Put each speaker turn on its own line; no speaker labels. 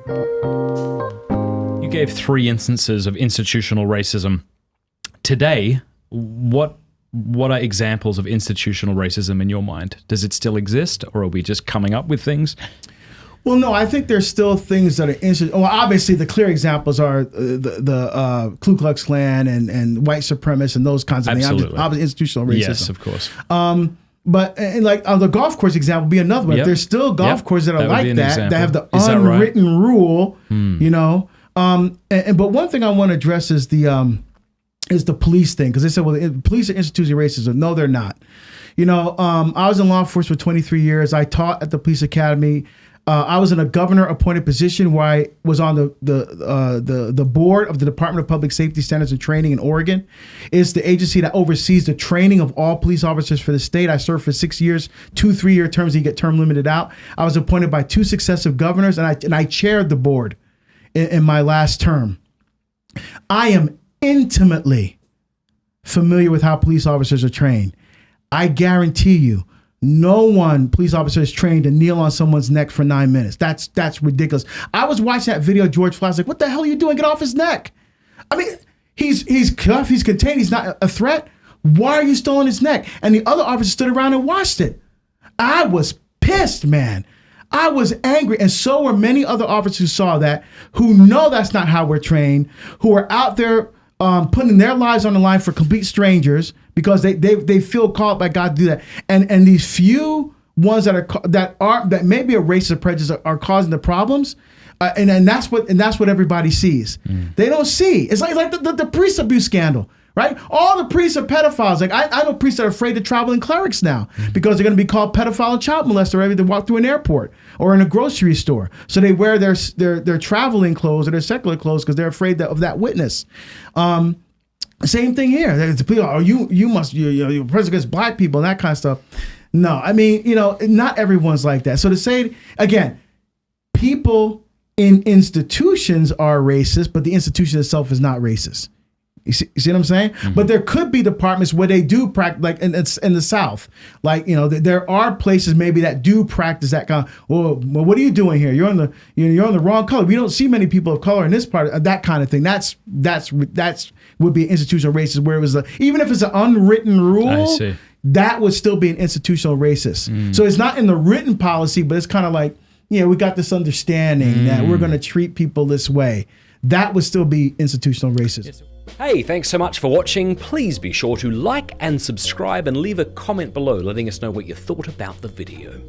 You gave 3 instances of institutional racism. Today, what are examples of institutional racism in your mind? Does it still exist, or are we just coming up with things?
Well, no, I think there's still things that are well, obviously, the clear examples are the Ku Klux Klan and white supremacists and those kinds of things. Obviously, institutional racism.
Yes, of course.
But and like the golf course example would be another one. Yep. There's still golf courses that are like that have the unwritten rule, you know. But one thing I want to address is the police thing, because they said, well, the police are institutionally racist. No, they're not. You know, I was in law enforcement for 23 years. I taught at the police academy. I was in a governor-appointed position where I was on the board of the Department of Public Safety Standards and Training in Oregon. It's the agency that oversees the training of all police officers for the state. I served for 6 years, 2 3-year terms, and you get term limited out. I was appointed by 2 successive governors, and I chaired the board in my last term. I am intimately familiar with how police officers are trained. I guarantee you, no police officer is trained to kneel on someone's neck for 9 minutes. That's ridiculous. I was watching that video of George Floyd. I was like, what the hell are you doing? Get off his neck. I mean, he's cuffed, he's contained, he's not a threat. Why are you still on his neck? And the other officer stood around and watched it. I was pissed, man. I was angry, and so were many other officers who saw that, who know that's not how we're trained, who are out there putting their lives on the line for complete strangers because they feel called by God to do that. And these few ones that may be a racist or prejudice are causing the problems. And that's what everybody sees. They don't see. It's like the priest abuse scandal, right? All the priests are pedophiles. Like I know priests that are afraid of traveling clerics now because they're going to be called pedophile and child molester every time they walk through an airport or in a grocery store. So they wear their traveling clothes or their secular clothes because they're afraid of that witness. Same thing here. The people, you're prejudiced against black people and that kind of stuff. No, I mean, not everyone's like that. So to say again, people in institutions are racist, but the institution itself is not racist. You see what I'm saying? Mm-hmm. But there could be departments where they do practice, like it's in the South. Like, there are places maybe that do practice that kind of, well, what are you doing here? You're on the wrong color. We don't see many people of color in this part, that kind of thing. That's would be institutional racist, where it was even if it's an unwritten rule, that would still be an institutional racist. So it's not in the written policy, but it's kind of like, we got this understanding that we're going to treat people this way. That would still be institutional racism.
Yes. Hey, thanks so much for watching. Please be sure to like and subscribe and leave a comment below letting us know what you thought about the video.